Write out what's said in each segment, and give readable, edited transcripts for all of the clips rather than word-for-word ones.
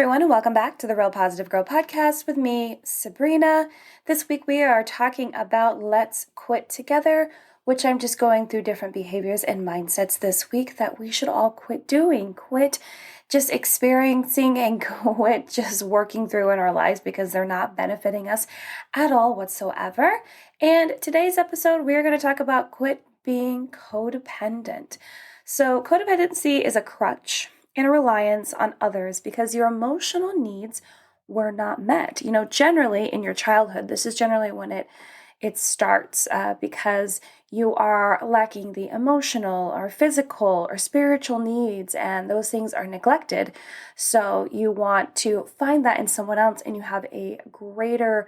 everyone, and welcome back to the Real Positive Girl podcast with me, Sabrina. This week we are talking about let's quit together, which I'm just going through different behaviors and mindsets this week that we should all quit doing. Quit just experiencing and quit just working through in our lives because they're not benefiting us at all whatsoever. And today's episode, we're going to talk about quit being codependent. So codependency is a crutch and a reliance on others because your emotional needs were not met. Generally in your childhood, this is generally when it starts because you are lacking the emotional or physical or spiritual needs, and those things are neglected. So you want to find that in someone else, and you have a greater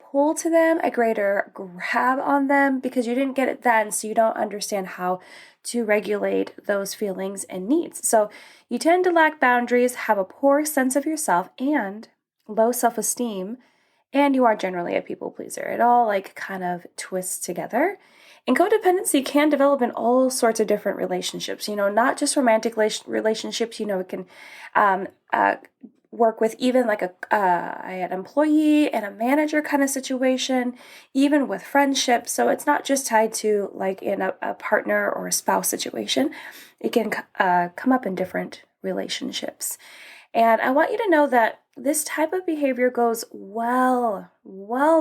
pull to them, a greater grab on them because you didn't get it then, so you don't understand how to regulate those feelings and needs. So you tend to lack boundaries, have a poor sense of yourself, and low self-esteem, and you are generally a people pleaser. It all kind of twists together. And codependency can develop in all sorts of different relationships, not just romantic relationships. It can work with even an employee and a manager kind of situation, even with friendships. So it's not just tied to in a partner or a spouse situation. It can come up in different relationships. And I want you to know that this type of behavior goes well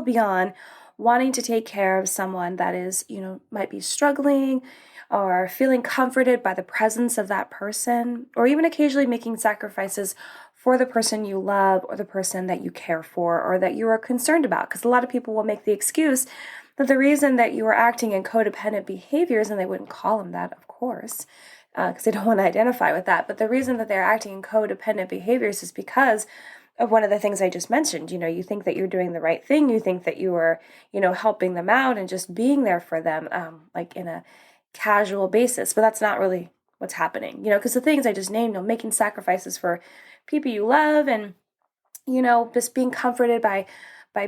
beyond wanting to take care of someone that is, might be struggling or feeling comforted by the presence of that person, or even occasionally making sacrifices for the person you love or the person that you care for or that you are concerned about. Because a lot of people will make the excuse that the reason that you are acting in codependent behaviors, and they wouldn't call them that, of course, because they don't want to identify with that, but the reason that they're acting in codependent behaviors is because of one of the things I just mentioned. You think that you're doing the right thing. You think that you are, helping them out and just being there for them, in a casual basis, but that's not really what's happening, because the things I just named, making sacrifices for people you love and, just being comforted by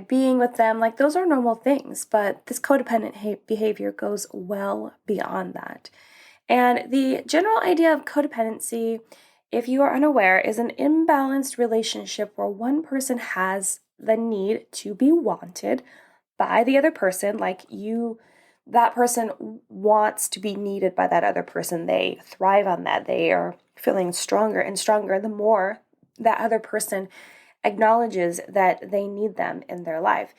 being with them, those are normal things, but this codependent behavior goes well beyond that. And the general idea of codependency, if you are unaware, is an imbalanced relationship where one person has the need to be wanted by the other person, that person wants to be needed by that other person. They thrive on that. They are feeling stronger and stronger the more that other person acknowledges that they need them in their life.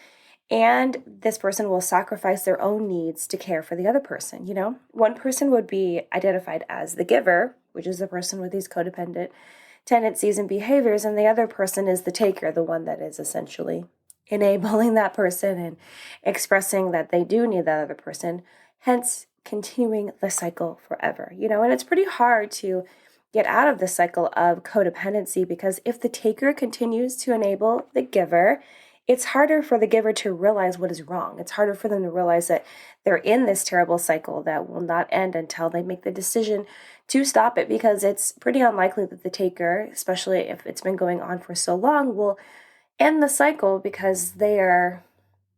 And this person will sacrifice their own needs to care for the other person. One person would be identified as the giver, which is the person with these codependent tendencies and behaviors, and the other person is the taker, the one that is essentially enabling that person and expressing that they do need that other person, hence continuing the cycle forever. And it's pretty hard to get out of the cycle of codependency because if the taker continues to enable the giver, it's harder for the giver to realize what is wrong. It's harder for them to realize that they're in this terrible cycle that will not end until they make the decision to stop it, because it's pretty unlikely that the taker, especially if it's been going on for so long, will end the cycle because they are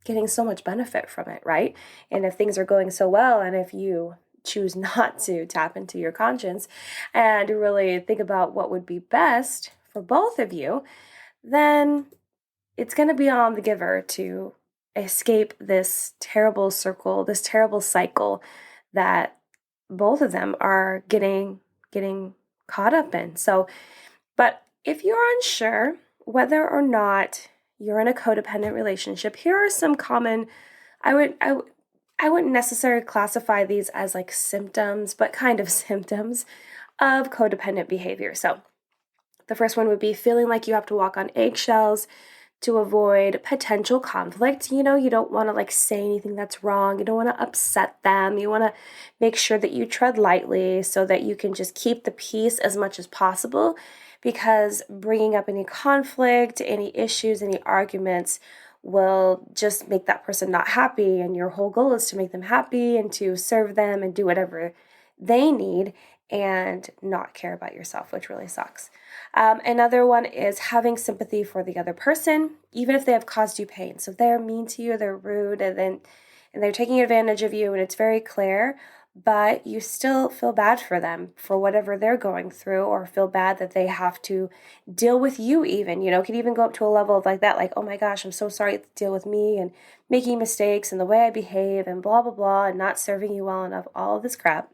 getting so much benefit from it, right? And if things are going so well, and if you choose not to tap into your conscience and really think about what would be best for both of you, then it's going to be on the giver to escape this terrible circle, this terrible cycle that both of them are getting caught up in. So, but if you're unsure whether or not you're in a codependent relationship, here are some common, I wouldn't necessarily classify these as symptoms, but kind of symptoms of codependent behavior. So the first one would be feeling like you have to walk on eggshells to avoid potential conflict. You don't want to say anything that's wrong. You don't want to upset them. You want to make sure that you tread lightly so that you can just keep the peace as much as possible, because bringing up any conflict, any issues, any arguments will just make that person not happy, and your whole goal is to make them happy and to serve them and do whatever they need and not care about yourself, which really sucks. Another one is having sympathy for the other person, even if they have caused you pain. So if they're mean to you, they're rude, and they're taking advantage of you, and it's very clear, but you still feel bad for them for whatever they're going through, or feel bad that they have to deal with you even, it could even go up to a level of like that, like, oh my gosh, I'm so sorry to deal with me and making mistakes and the way I behave and blah, blah, blah, and not serving you well enough, all of this crap.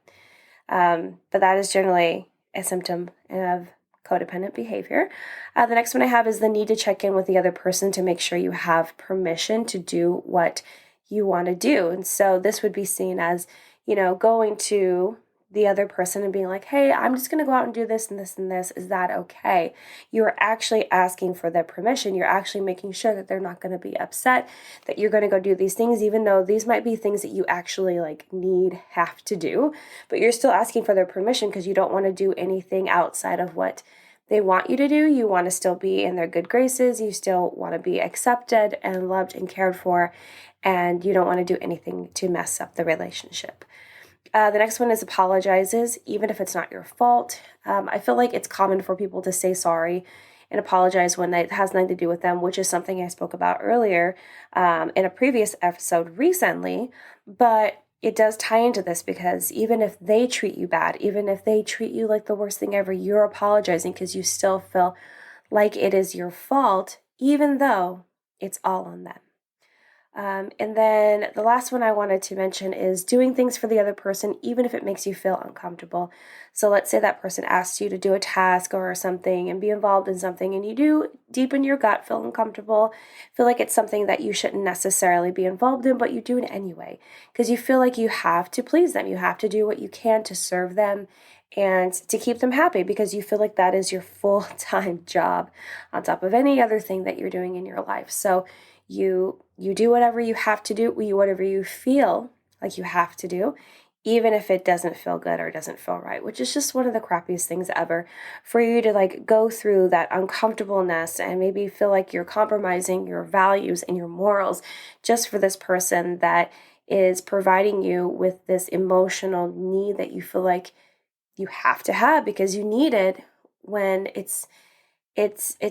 But that is generally a symptom of codependent behavior. The next one I have is the need to check in with the other person to make sure you have permission to do what you want to do. And so this would be seen as, going to the other person and being like, hey, I'm just going to go out and do this and this and this. Is that okay? You're actually asking for their permission. You're actually making sure that they're not going to be upset, that you're going to go do these things, even though these might be things that you actually have to do, but you're still asking for their permission because you don't want to do anything outside of what they want you to do. You want to still be in their good graces. You still want to be accepted and loved and cared for, and you don't want to do anything to mess up the relationship. The next one is apologizes, even if it's not your fault. I feel like it's common for people to say sorry and apologize when it has nothing to do with them, which is something I spoke about earlier in a previous episode recently. But it does tie into this because even if they treat you bad, even if they treat you like the worst thing ever, you're apologizing because you still feel like it is your fault, even though it's all on them. And then the last one I wanted to mention is doing things for the other person, even if it makes you feel uncomfortable. So let's say that person asks you to do a task or something and be involved in something, and you do deep in your gut feel uncomfortable, feel like it's something that you shouldn't necessarily be involved in, but you do it anyway because you feel like you have to please them. You have to do what you can to serve them and to keep them happy because you feel like that is your full-time job on top of any other thing that you're doing in your life. So you do whatever you have to do, whatever you feel like you have to do, even if it doesn't feel good or doesn't feel right, which is just one of the crappiest things ever, for you to go through that uncomfortableness and maybe feel like you're compromising your values and your morals just for this person that is providing you with this emotional need that you feel like you have to have because you need it, when it's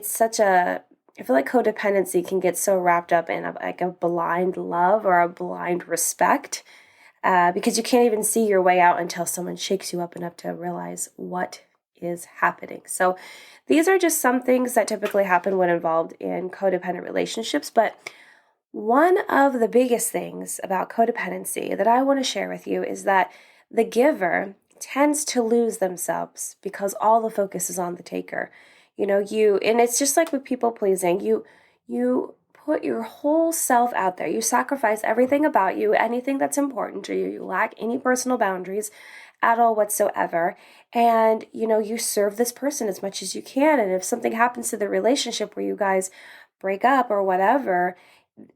such a, I feel like codependency can get so wrapped up in a blind love or a blind respect because you can't even see your way out until someone shakes you up enough to realize what is happening. So these are just some things that typically happen when involved in codependent relationships. But one of the biggest things about codependency that I want to share with you is that the giver tends to lose themselves because all the focus is on the taker. And it's just like with people pleasing, you put your whole self out there. You sacrifice everything about you, anything that's important to you. You lack any personal boundaries at all whatsoever. And, you serve this person as much as you can. And if something happens to the relationship where you guys break up or whatever,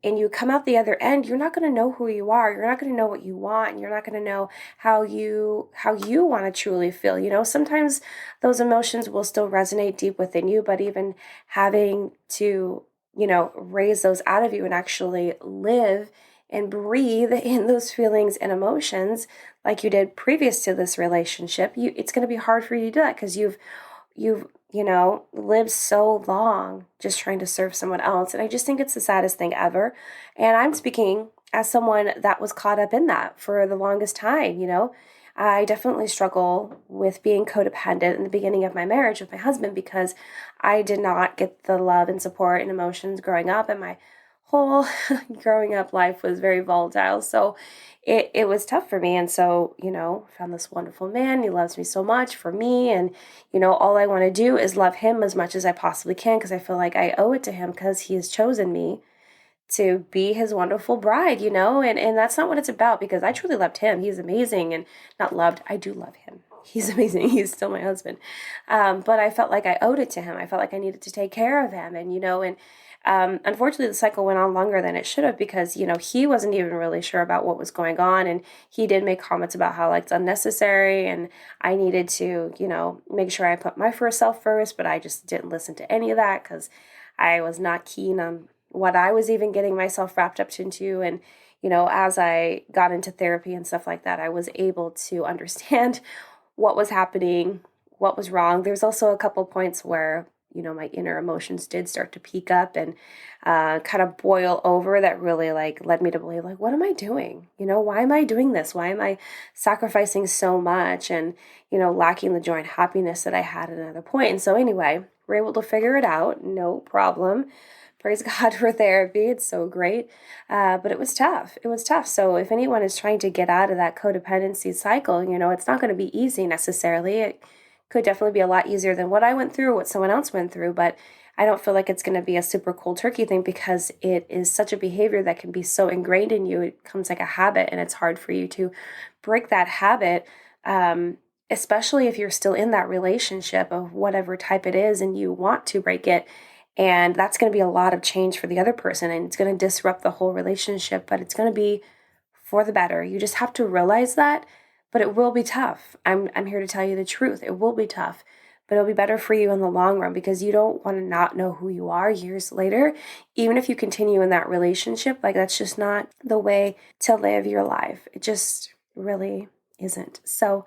and you come out the other end, you're not going to know who you are. You're not going to know what you want. And you're not going to know how you want to truly feel. Sometimes those emotions will still resonate deep within you, but even having to, raise those out of you and actually live and breathe in those feelings and emotions like you did previous to this relationship, it's going to be hard for you to do that because you've lived so long just trying to serve someone else. And I just think it's the saddest thing ever. And I'm speaking as someone that was caught up in that for the longest time. I definitely struggle with being codependent in the beginning of my marriage with my husband because I did not get the love and support and emotions growing up, and my whole growing up life was very volatile. So it was tough for me. And so, found this wonderful man. He loves me so much for me. And, all I want to do is love him as much as I possibly can because I feel like I owe it to him because he has chosen me to be his wonderful bride, and that's not what it's about because I truly loved him. He's amazing, and not loved, I do love him. He's amazing. He's still my husband. But I felt like I owed it to him. I felt like I needed to take care of him. And unfortunately, the cycle went on longer than it should have because, he wasn't even really sure about what was going on. And he did make comments about how it's unnecessary and I needed to, make sure I put my first self first. But I just didn't listen to any of that because I was not keen on what I was even getting myself wrapped up into. And, as I got into therapy and stuff like that, I was able to understand what was happening, what was wrong. There's also a couple points where, my inner emotions did start to peak up and kind of boil over, that really like led me to believe, like, what am I doing? Why am I doing this? Why am I sacrificing so much and, lacking the joy and happiness that I had at another point? And so anyway, we're able to figure it out. No problem. Praise God for therapy. It's so great. But it was tough. It was tough. So if anyone is trying to get out of that codependency cycle, it's not going to be easy necessarily. It could definitely be a lot easier than what I went through, what someone else went through, but I don't feel like it's going to be a super cold turkey thing, because it is such a behavior that can be so ingrained in you. It becomes like a habit, and it's hard for you to break that habit, especially if you're still in that relationship of whatever type it is and you want to break it. And that's going to be a lot of change for the other person, and it's going to disrupt the whole relationship, but it's going to be for the better. You just have to realize that, but it will be tough. I'm here to tell you the truth. It will be tough, but it'll be better for you in the long run, because you don't want to not know who you are years later. Even if you continue in that relationship, like, that's just not the way to live your life. It just really isn't. So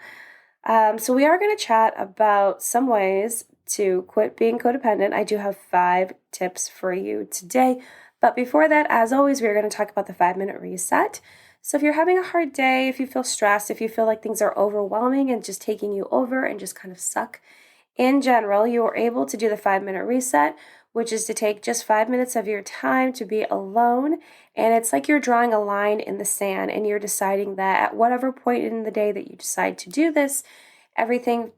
we are going to chat about some ways to quit being codependent. I do have 5 tips for you today. But before that, as always, we're going to talk about the 5-minute reset. So if you're having a hard day, if you feel stressed, if you feel like things are overwhelming and just taking you over and just kind of suck in general, you are able to do the 5-minute reset, which is to take just 5 minutes of your time to be alone. And it's like you're drawing a line in the sand, and you're deciding that at whatever point in the day that you decide to do this, everything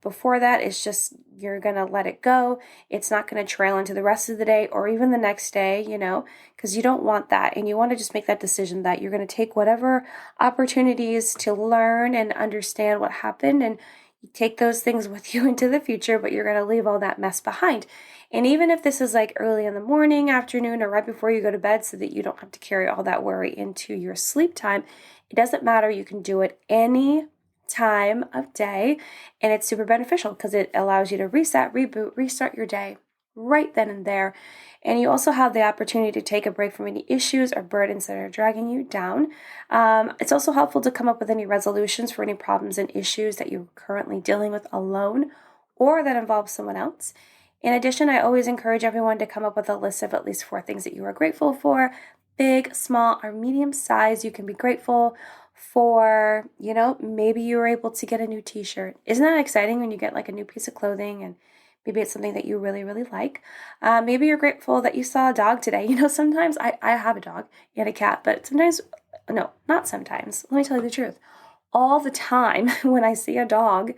before that is just, you're going to let it go. It's not going to trail into the rest of the day or even the next day, because you don't want that. And you want to just make that decision that you're going to take whatever opportunities to learn and understand what happened, and you take those things with you into the future, but you're going to leave all that mess behind. And even if this is like early in the morning, afternoon, or right before you go to bed, so that you don't have to carry all that worry into your sleep time, it doesn't matter. You can do it any time of day, and it's super beneficial because it allows you to reset, reboot, restart your day right then and there. And you also have the opportunity to take a break from any issues or burdens that are dragging you down. It's also helpful to come up with any resolutions for any problems and issues that you're currently dealing with alone or that involve someone else. In addition, I always encourage everyone to come up with a list of at least 4 things that you are grateful for, big, small, or medium size. You can be grateful for, maybe you were able to get a new t-shirt. Isn't that exciting when you get like a new piece of clothing, and maybe it's something that you really, really like? Maybe you're grateful that you saw a dog today. Sometimes I have a dog and a cat, but sometimes, no, not sometimes. Let me tell you the truth. All the time when I see a dog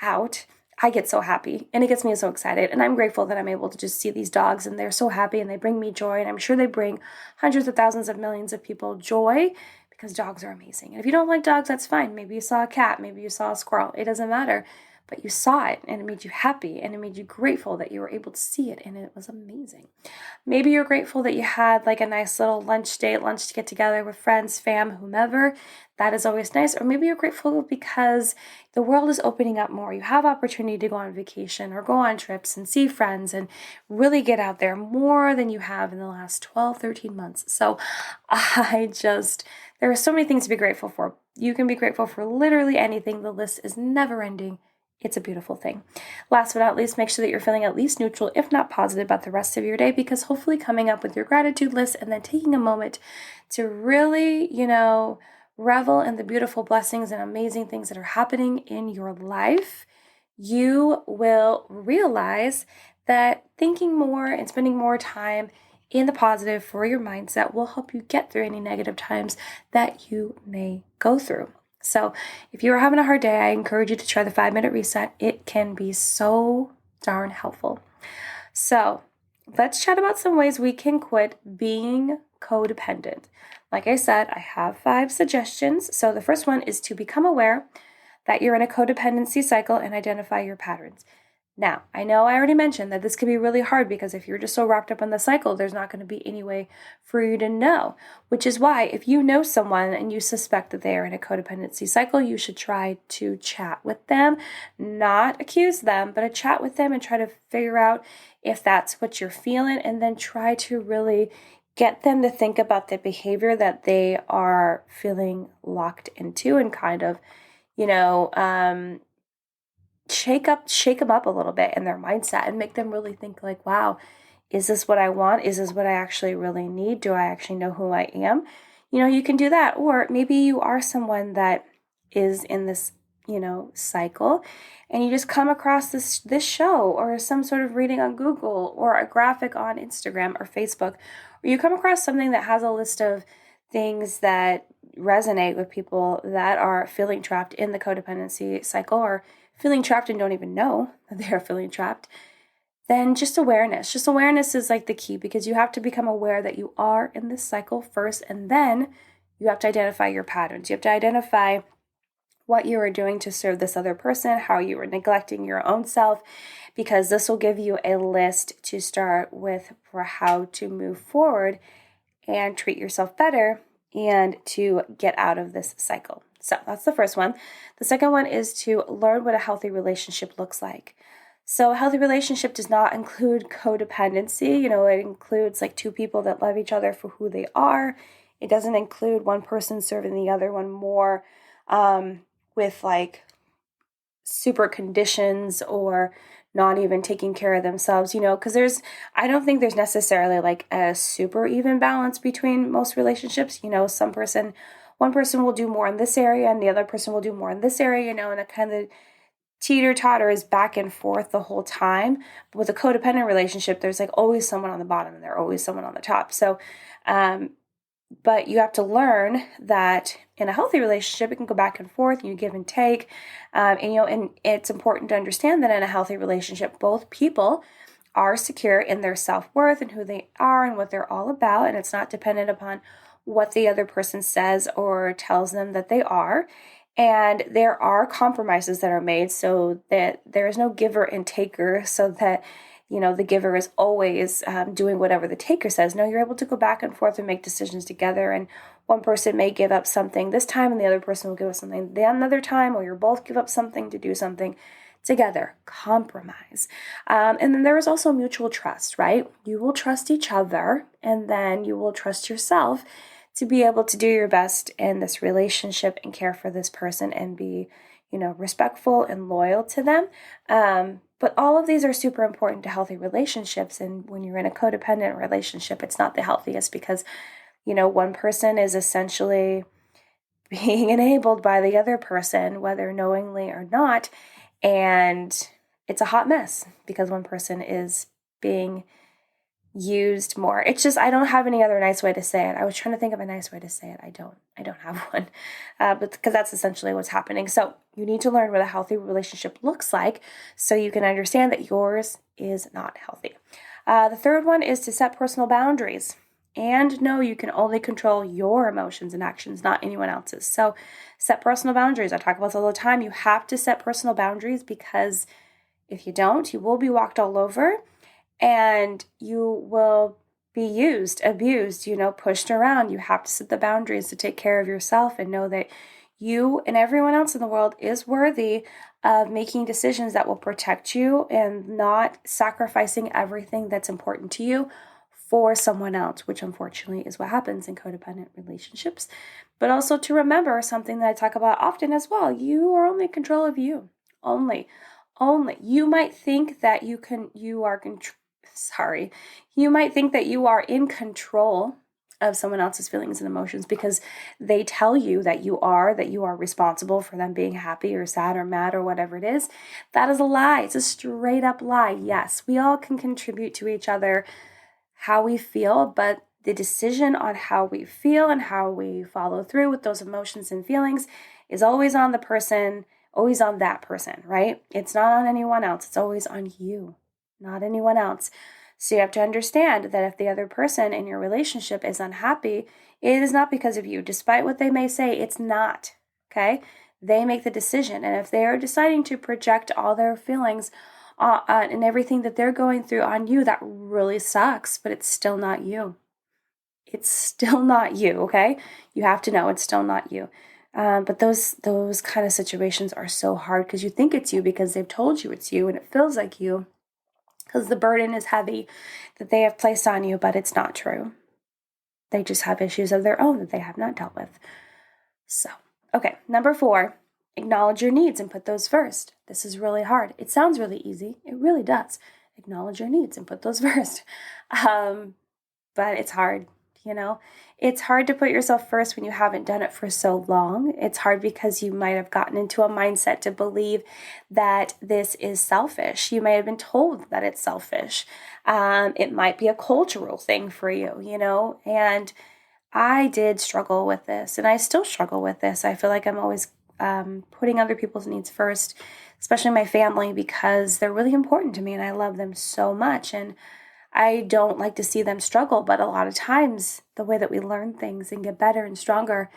out, I get so happy, and it gets me so excited. And I'm grateful that I'm able to just see these dogs, and they're so happy, and they bring me joy. And I'm sure they bring hundreds of thousands of millions of people joy, because dogs are amazing. And if you don't like dogs, that's fine. Maybe you saw a cat, maybe you saw a squirrel. It doesn't matter. But you saw it, and it made you happy, and it made you grateful that you were able to see it, and it was amazing. Maybe you're grateful that you had like a nice little lunch to get together with friends, fam, whomever. That is always nice. Or maybe you're grateful because the world is opening up more. You have opportunity to go on vacation or go on trips and see friends and really get out there more than you have in the last 12, 13 months. So there are so many things to be grateful for. You can be grateful for literally anything. The list is never ending. It's a beautiful thing. Last but not least, make sure that you're feeling at least neutral, if not positive, about the rest of your day, because hopefully coming up with your gratitude list and then taking a moment to really, revel in the beautiful blessings and amazing things that are happening in your life, you will realize that thinking more and spending more time in the positive for your mindset will help you get through any negative times that you may go through. So if you are having a hard day, I encourage you to try the 5-minute reset. It can be so darn helpful. So let's chat about some ways we can quit being codependent. Like I said, I have 5 suggestions. So the first one is to become aware that you're in a codependency cycle and identify your patterns. Now, I know I already mentioned that this can be really hard, because if you're just so wrapped up in the cycle, there's not going to be any way for you to know, which is why if you know someone and you suspect that they are in a codependency cycle, you should try to chat with them, not accuse them, but chat with them and try to figure out if that's what you're feeling, and then try to really get them to think about the behavior that they are feeling locked into, and kind of, shake them up a little bit in their mindset and make them really think like, wow, is this what I want? Is this what I actually really need? Do I actually know who I am? You can do that. Or maybe you are someone that is in this, cycle, and you just come across this show or some sort of reading on Google or a graphic on Instagram or Facebook, or you come across something that has a list of things that resonate with people that are feeling trapped in the codependency cycle or feeling trapped and don't even know that they are feeling trapped. Then just awareness is like the key, because you have to become aware that you are in this cycle first, and then you have to identify your patterns. You have to identify what you are doing to serve this other person, how you are neglecting your own self, because this will give you a list to start with for how to move forward and treat yourself better and to get out of this cycle. So that's the first one. The second one is to learn what a healthy relationship looks like. So a healthy relationship does not include codependency. It includes like two people that love each other for who they are. It doesn't include one person serving the other one more with like super conditions or not even taking care of themselves, because I don't think there's necessarily like a super even balance between most relationships. One person will do more in this area and the other person will do more in this area, and it kind of teeter-totter is back and forth the whole time. But with a codependent relationship, there's like always someone on the bottom and there's always someone on the top. So, but you have to learn that in a healthy relationship, it can go back and forth, you give and take. And it's important to understand that in a healthy relationship, both people are secure in their self-worth and who they are and what they're all about. And it's not dependent upon what the other person says or tells them that they are. And there are compromises that are made so that there is no giver and taker, so that, the giver is always doing whatever the taker says. No, you're able to go back and forth and make decisions together. And one person may give up something this time and the other person will give up something then another time, or you'll both give up something to do something together. Compromise. And then there is also mutual trust, right? You will trust each other, and then you will trust yourself to be able to do your best in this relationship and care for this person and be, respectful and loyal to them. But all of these are super important to healthy relationships. And when you're in a codependent relationship, it's not the healthiest because, one person is essentially being enabled by the other person, whether knowingly or not. And it's a hot mess because one person is being used more. It's just, I don't have any other nice way to say it. I was trying to think of a nice way to say it. I don't have one, but because that's essentially what's happening. So you need to learn what a healthy relationship looks like so you can understand that yours is not healthy. The third one is to set personal boundaries and know you can only control your emotions and actions, not anyone else's. So set personal boundaries. I talk about this all the time. You have to set personal boundaries because if you don't, you will be walked all over. And you will be used, abused, pushed around. You have to set the boundaries to take care of yourself and know that you and everyone else in the world is worthy of making decisions that will protect you and not sacrificing everything that's important to you for someone else, which unfortunately is what happens in codependent relationships. But also to remember something that I talk about often as well. You are only in control of you. Only. You might think that you might think that you are in control of someone else's feelings and emotions because they tell you that you are responsible for them being happy or sad or mad or whatever it is. That is a lie. It's a straight up lie. Yes, we all can contribute to each other how we feel, but the decision on how we feel and how we follow through with those emotions and feelings is always on the person, always on that person, right? It's not on anyone else. It's always on you, not anyone else. So you have to understand that if the other person in your relationship is unhappy, it is not because of you. Despite what they may say, it's not, okay? They make the decision. And if they are deciding to project all their feelings and everything that they're going through on you, that really sucks, but it's still not you. It's still not you, okay? You have to know it's still not you. But those kind of situations are so hard because you think it's you because they've told you it's you and it feels like you because the burden is heavy that they have placed on you, but it's not true. They just have issues of their own that they have not dealt with. So, okay, number 4 Acknowledge your needs and put those first. This is really hard. It sounds really easy. It really does. Acknowledge your needs and put those first. But it's hard, you know? It's hard to put yourself first when you haven't done it for so long. It's hard because you might have gotten into a mindset to believe that this is selfish. You may have been told that it's selfish. It might be a cultural thing for you, you know? And I did struggle with this, and I still struggle with this. I feel like I'm always putting other people's needs first, especially my family, because they're really important to me and I love them so much. And I don't like to see them struggle, but a lot of times the way that we learn things and get better and stronger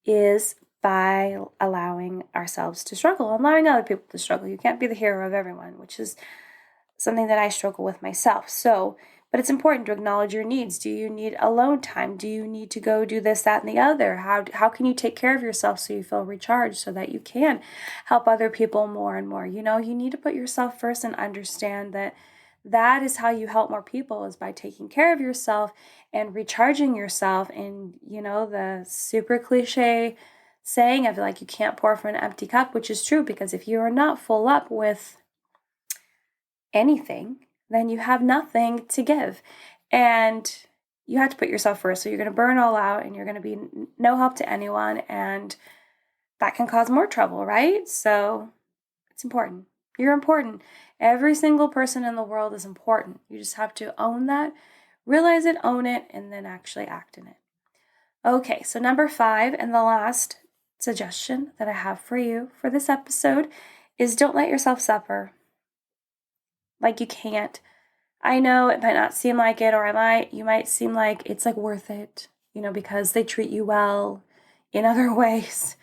is by allowing ourselves to struggle, allowing other people to struggle. You can't be the hero of everyone, which is something that I struggle with myself. But it's important to acknowledge your needs. Do you need alone time? Do you need to go do this, that, and the other? How can you take care of yourself so you feel recharged so that you can help other people more and more? You know, you need to put yourself first and understand that is how you help more people, is by taking care of yourself and recharging yourself. And, you know, the super cliche saying of like, you can't pour from an empty cup, which is true, because if you are not full up with anything, then you have nothing to give. And you have to put yourself first. So you're going to burn all out and you're going to be no help to anyone. And that can cause more trouble, right? So it's important. You're important. Every single person in the world is important. You just have to own that, realize it, own it, and then actually act in it. Okay, so number 5, and the last suggestion that I have for you for this episode is don't let yourself suffer. Like you can't. I know it might not seem like it, or you might seem like it's like worth it, you know, because they treat you well in other ways.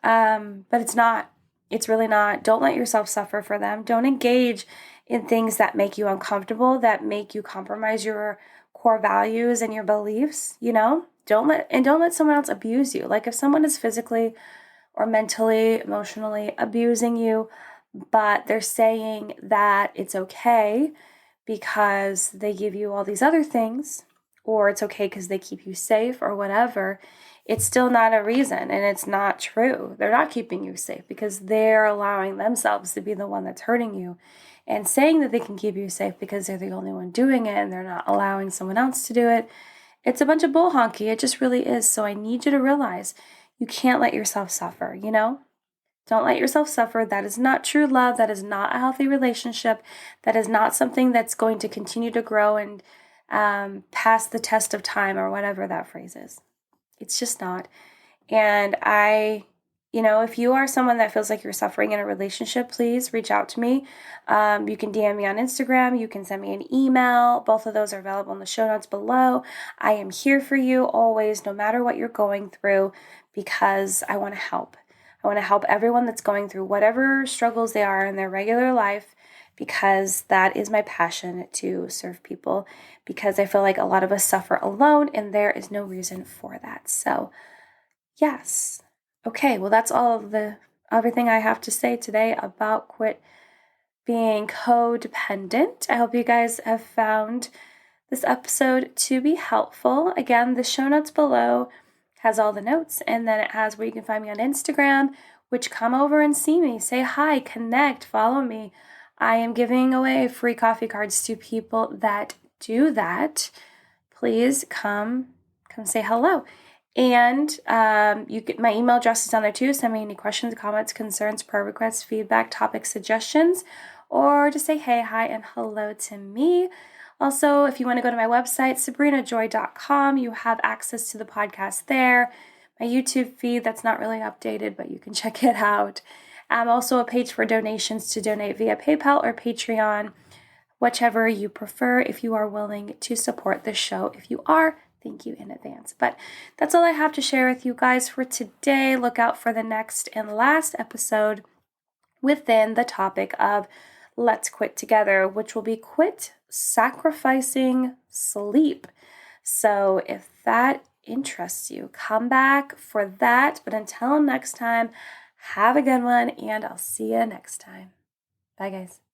But it's not. It's really not. Don't let yourself suffer for them. Don't engage in things that make you uncomfortable, that make you compromise your core values and your beliefs, you know? Don't let someone else abuse you. Like if someone is physically or mentally, emotionally abusing you, but they're saying that it's okay because they give you all these other things, or it's okay because they keep you safe or whatever, it's still not a reason, and it's not true. They're not keeping you safe because they're allowing themselves to be the one that's hurting you, and saying that they can keep you safe because they're the only one doing it and they're not allowing someone else to do it. It's a bunch of bull honky. It just really is. So I need you to realize you can't let yourself suffer, you know? Don't let yourself suffer. That is not true love. That is not a healthy relationship. That is not something that's going to continue to grow and pass the test of time, or whatever that phrase is. It's just not. And if you are someone that feels like you're suffering in a relationship, please reach out to me. You can DM me on Instagram. You can send me an email. Both of those are available in the show notes below. I am here for you always, no matter what you're going through, because I want to help. I want to help everyone that's going through whatever struggles they are in their regular life, because that is my passion, to serve people, because I feel like a lot of us suffer alone and there is no reason for that. So yes. Okay, well that's everything I have to say today about quit being codependent. I hope you guys have found this episode to be helpful. Again, the show notes below has all the notes, and then it has where you can find me on Instagram, which come over and see me, say hi, connect, follow me. I am giving away free coffee cards to people that do that. Please come say hello. And you get my email address is on there too. Send me any questions, comments, concerns, prayer requests, feedback, topic suggestions, or just say hey, hi, and hello to me. Also, if you want to go to my website, sabrinajoy.com, you have access to the podcast there. My YouTube feed, that's not really updated, but you can check it out. Also a page for donations to donate via PayPal or Patreon, whichever you prefer, if you are willing to support the show. If you are, thank you in advance. But that's all I have to share with you guys for today. Look out for the next and last episode within the topic of Let's Quit Together, which will be quit sacrificing sleep. So if that interests you, come back for that. But until next time, have a good one, and I'll see you next time. Bye, guys.